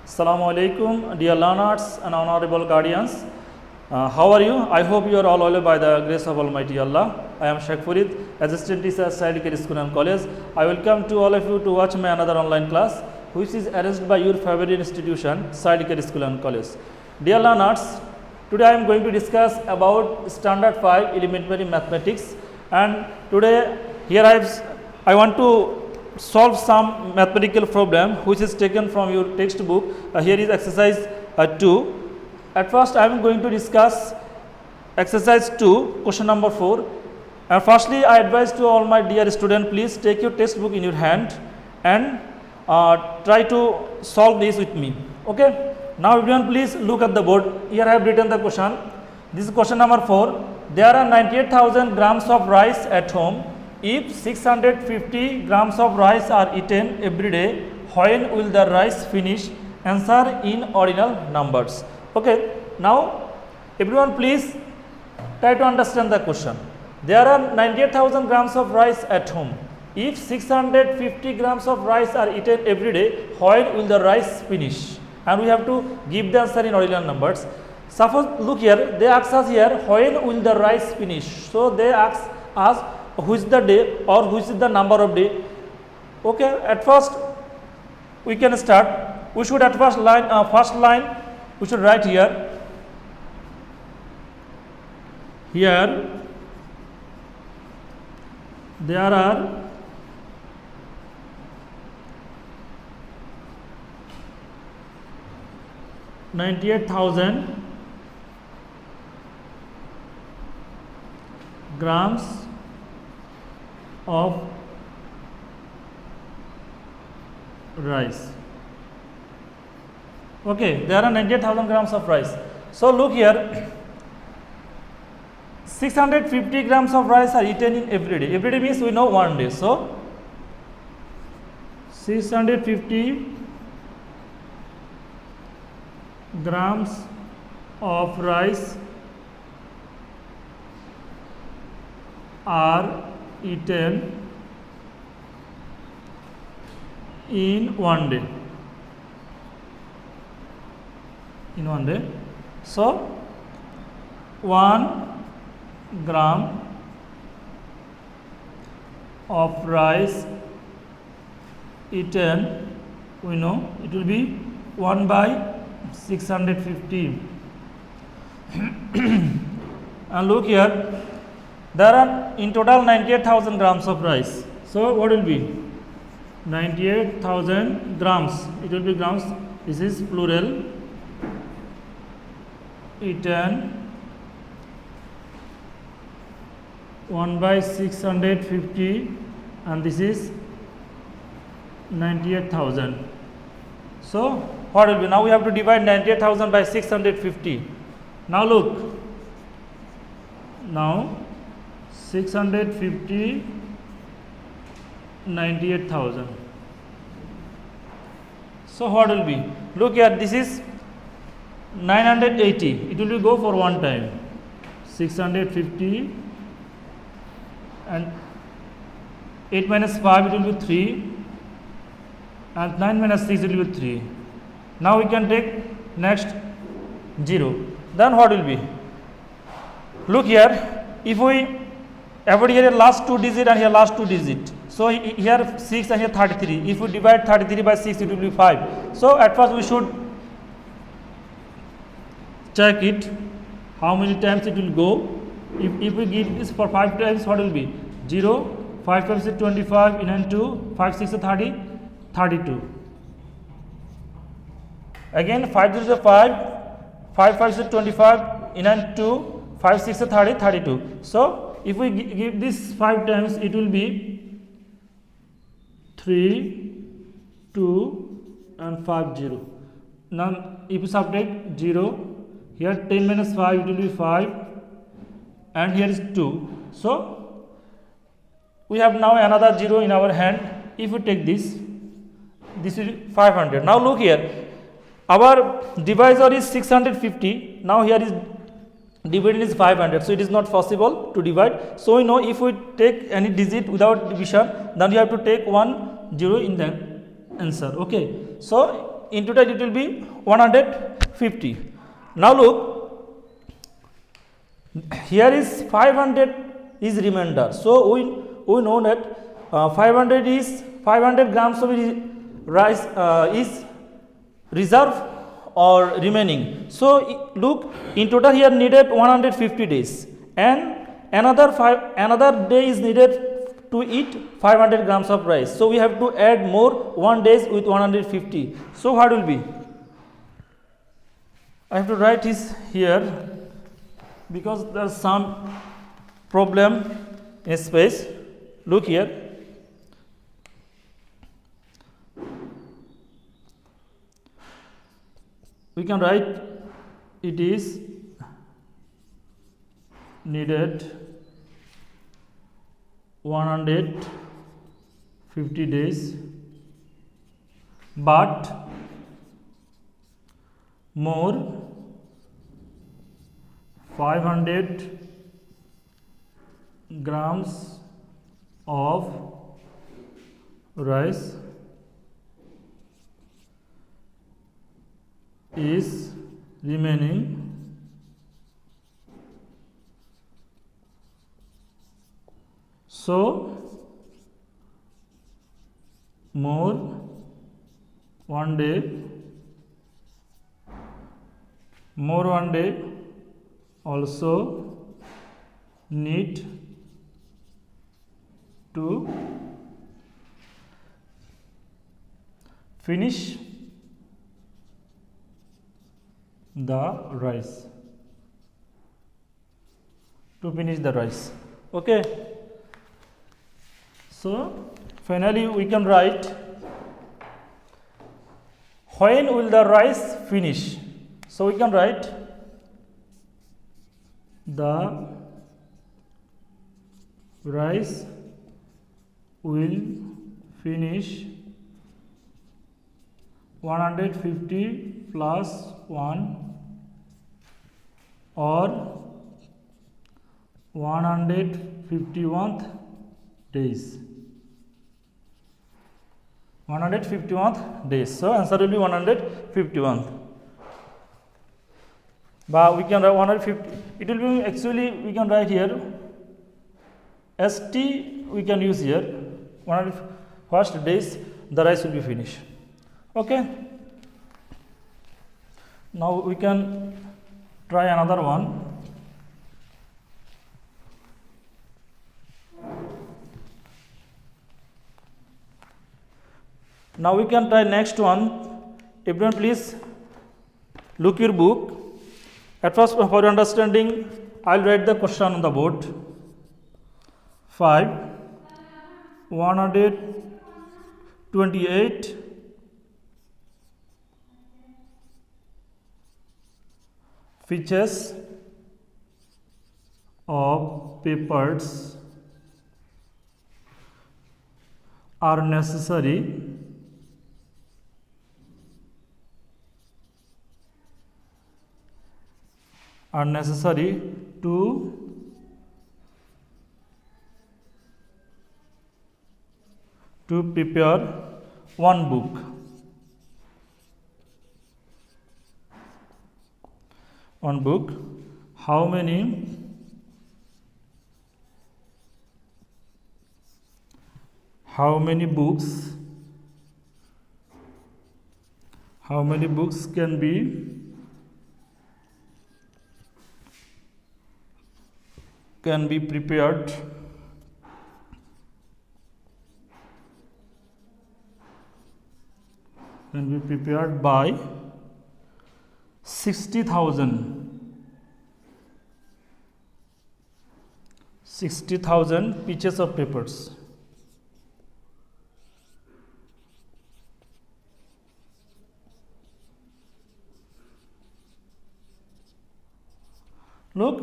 Assalamu alaikum, dear learners and honorable guardians. How are you? I hope you are all well by the grace of Almighty Allah. I am Sheikh Farid, assistant teacher at Side Care School and College. I welcome to all of you to watch my another online class, which is arranged by your favorite institution, Side Care School and College. Dear learners, today I am going to discuss about Standard 5 Elementary Mathematics, and today here I want to solve some mathematical problem which is taken from your textbook. Here is exercise 2. At first I am going to discuss exercise 2, question number 4. And firstly I advise to all my dear students, please take your textbook in your hand and try to solve this with me. Okay. Now everyone please look at the board. Here I have written the question. This is question number 4. There are 98,000 grams of rice at home. If 650 grams of rice are eaten every day, when will the rice finish? Answer in ordinal numbers. Okay, now everyone please try to understand the question. There are 98,000 grams of rice at home. If 650 grams of rice are eaten every day, when will the rice finish? And we have to give the answer in ordinal numbers. Suppose look here, they ask us here, when will the rice finish? So they ask us which is the day or which is the number of day. Okay, at first we can start. We should at first line we should write here. Here there are 98,000 grams of rice. Okay, there are 98,000 grams of rice. So look here, 650 grams of rice are eaten in every day. Every day means we know one day. So 650 grams of rice are eaten in one day. So 1 gram of rice eaten, we know it will be 1 by 650. And look here, there are in total 98,000 grams of rice. So what will be 98,000 grams? It will be grams. This is plural. Eaten 1 by 650, and this is 98,000. So what will be? Now we have to divide 98,000 by 650. Now look. Now 650 98,000. So what will be? Look here, this is 980. It will be go for one time. 650 and 8 minus 5 it will be 3 and 9 minus 6 it will be 3. Now we can take next 0. Then what will be? Look here, if we avoid here last 2 digit and here last 2 digit. So here 6 and here 33. If we divide 33 by 6 it will be 5. So at first we should check it how many times it will go. If we give this for 5 times, what will be? 0, 5 times is 25, in and 2, 5 6 is 30, 32. Again 5 is 5, 5 5 is 25, in and 2, 5 6 is 30, 32. So if we give this 5 times, it will be 3, 2 and 5 0. Now if we subtract 0, here 10 minus 5 it will be 5 and here is 2. So we have now another 0 in our hand. If we take this is 500. Now look here, our divisor is 650. Now here is dividend is 500, so it is not possible to divide. So we know if we take any digit without division, then you have to take 1 0 in the answer. Okay, so in total it will be 150. Now look, here is 500 is remainder. So we know that 500 grams of rice is reserve or remaining. So look, in total here needed 150 days, and another day is needed to eat 500 grams of rice. So we have to add more 1 days with 150. So what will be? I have to write this here because there is some problem in space. Look here. We can write it is needed 150 days, but more 500 grams of rice is remaining. So more 1 day also need to finish the rice. Okay. So finally we can write, when will the rice finish? So we can write the rice will finish 150 plus 1 or 151th days. 151th days. So answer will be 151th. But we can write 150. It will be actually, we can write here ST, we can use here 101st days the rice will be finished. Okay. Now we can try another one. Now we can try next one. Everyone please look your book. At first, for your understanding, I will write the question on the board. 128 features of papers are necessary to prepare one book. How many books can be prepared by 60,000 pieces of papers. Look,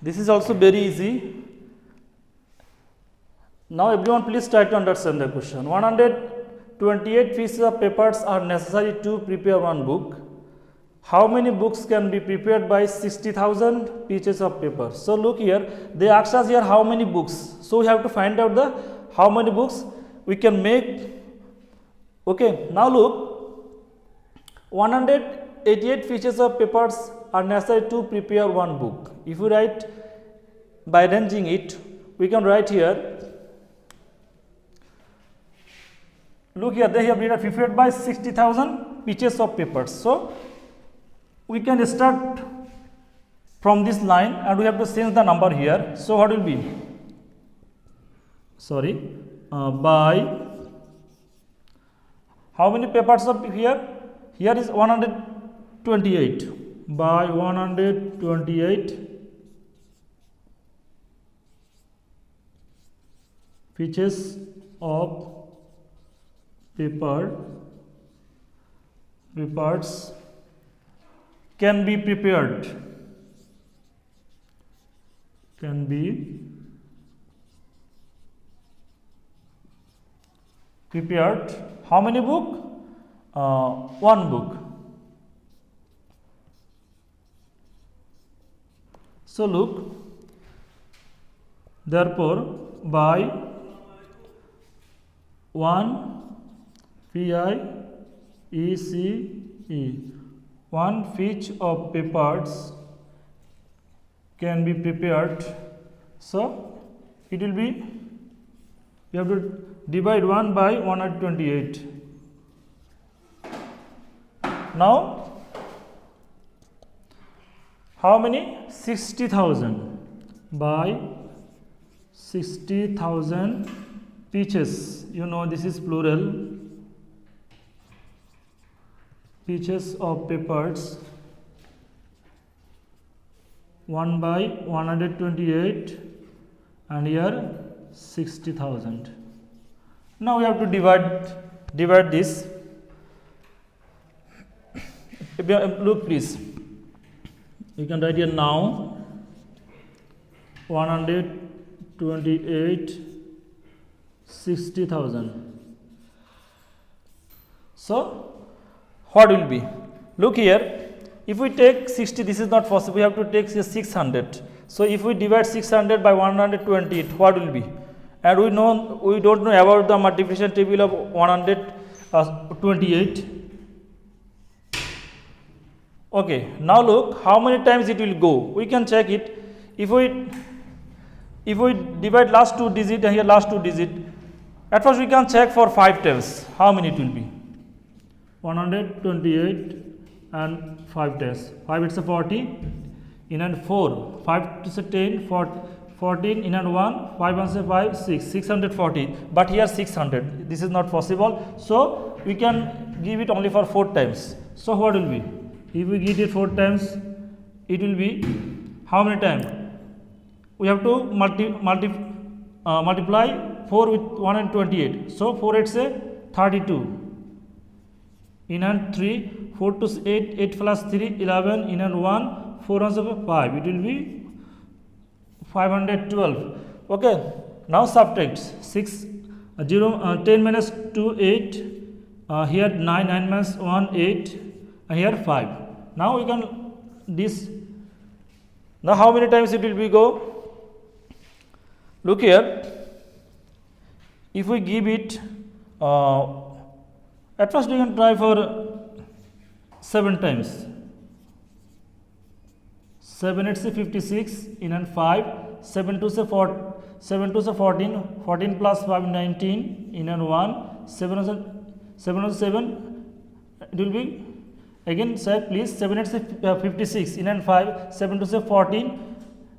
this is also very easy. Now everyone please try to understand the question. 128 pieces of papers are necessary to prepare one book. How many books can be prepared by 60,000 pieces of paper? So look here, they asked us here how many books. So we have to find out the how many books we can make Okay, now look, 188 pieces of papers are necessary to prepare one book. If we write by arranging it, we can write here, look here, they have been prepared by 60,000 pieces of papers. So we can start from this line and we have to change the number here. So what will be? By how many papers are here? Here is 128. By 128 pieces of papers can be prepared. Can be prepared. How many book? One book. So look, therefore by 1 PIECE, one piece of papers can be prepared. So it will be, you have to divide 1 by 128. Now how many? 60,000 by 60,000 pieces. You know this is plural. Pieces of papers. 1 by 128 and here 60,000. Now we have to divide this. Look please, you can write here now 128 60,000. So what will be? Look here, if we take 60, this is not possible, we have to take 600. So if we divide 600 by 128, what will be? And we don't know about the multiplication table of 128. Okay, now look how many times it will go. We can check it. If we divide last two digit and here last two digit, at first we can check for 5 times how many it will be. 128 and 5 times. 5 it's a 40, in and 4, 5 is a 10, 14 in and 1, 5 1 is 5, 6, 640. But here 600. This is not possible. So we can give it only for 4 times. So what will be? If we give it 4 times, it will be how many times? We have to multiply 4 with 128. So 4 it's a 32. In and 3, 4 to 8, 8 plus 3, 11, in and 1, 4 1 is 5. It will be 512. Okay, now subtract 10 minus 2, 8. Here 9, 9 minus 1, 8. And here 5. Now we can this. Now how many times it will be go? Look here. If we give it, at first we can try for 7 times. 7 it's a 56, in and 5, 7 2 is a 4, 7 2 is a 14, 14 plus 5 19, in and 1, 7 is a 7, it will be, again say please, 7 it's a 56, in and 5, 7 2 is a 14,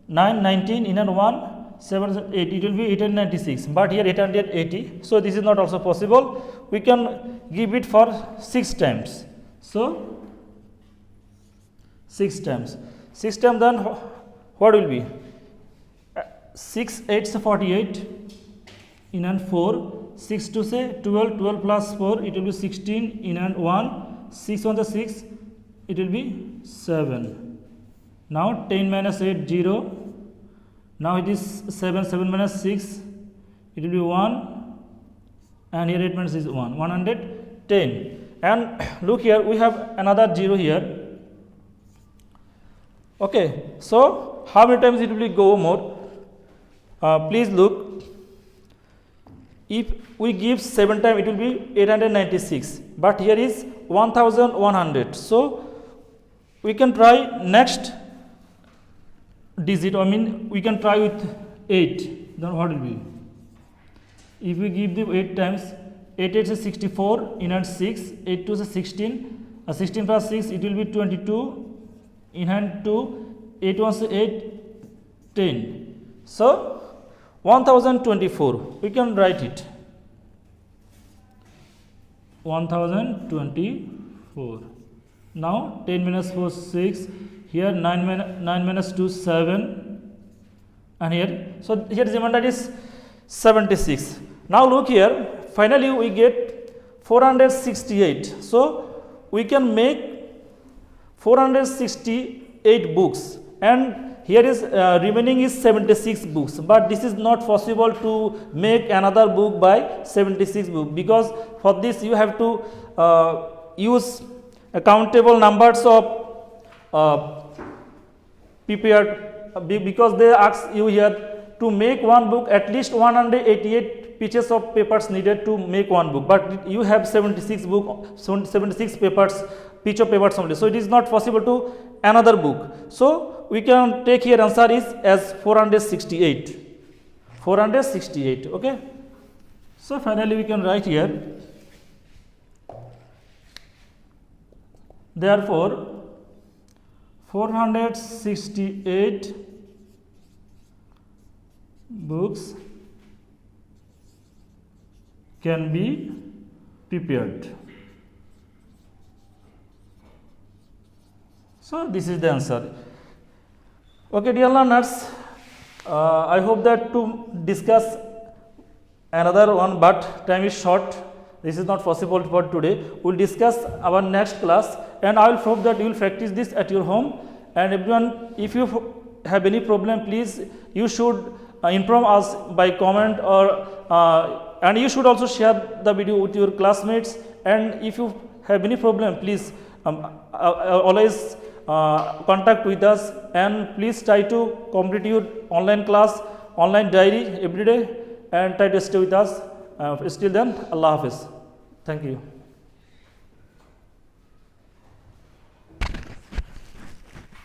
9 19, in and 1, 7 is a 8, it will be 896, but here 880, so this is not also possible. We can give it for 6 times. So 6 times. 6 times, then what will be? 6 8 is 48, in and 4, 6 2 say 12, 12 plus 4, it will be 16, in and 1, 6 1 is 6, it will be 7. Now 10 minus 8, 0. Now it is 7, 7 minus 6, it will be 1, and here 8 minus is 1, 110. And look here, we have another 0 here. Okay, so how many times it will go more? Please look. if we give 7 times, it will be 896, but here is 1100. So we can try next digit, I mean we can try with 8. Then what will be? If we give the 8 times, 8 8 is 64, in hand 6, 8 2 is 16, 16 plus 6, it will be 22, in hand 2, 8 1 is 8, 10. So 1024, we can write it 1024. Now 10 minus 4 6, here 9 minus 2 7, and here, so here the remainder is 76. Now look here, finally we get 468. So we can make 468 books, and here is remaining is 76 books, but this is not possible to make another book by 76 books, because for this you have to use countable numbers of prepared, because they ask you here to make one book at least 188 pieces of papers needed to make one book, but you have 76 papers, piece of papers only, so it is not possible to another book. So we can take here answer is as 468. Okay, so finally we can write here, therefore 468 books can be prepared. So this is the answer. Okay, dear learners, I hope that to discuss another one, but time is short, this is not possible for today. We will discuss our next class, and I will hope that you will practice this at your home. And everyone, if you have any problem, please you should inform us by comment, or and you should also share the video with your classmates. And if you have any problem, please always contact with us, and please try to complete your online class, online diary every day, and try to stay with us. Still then, Allah Hafiz. Thank you.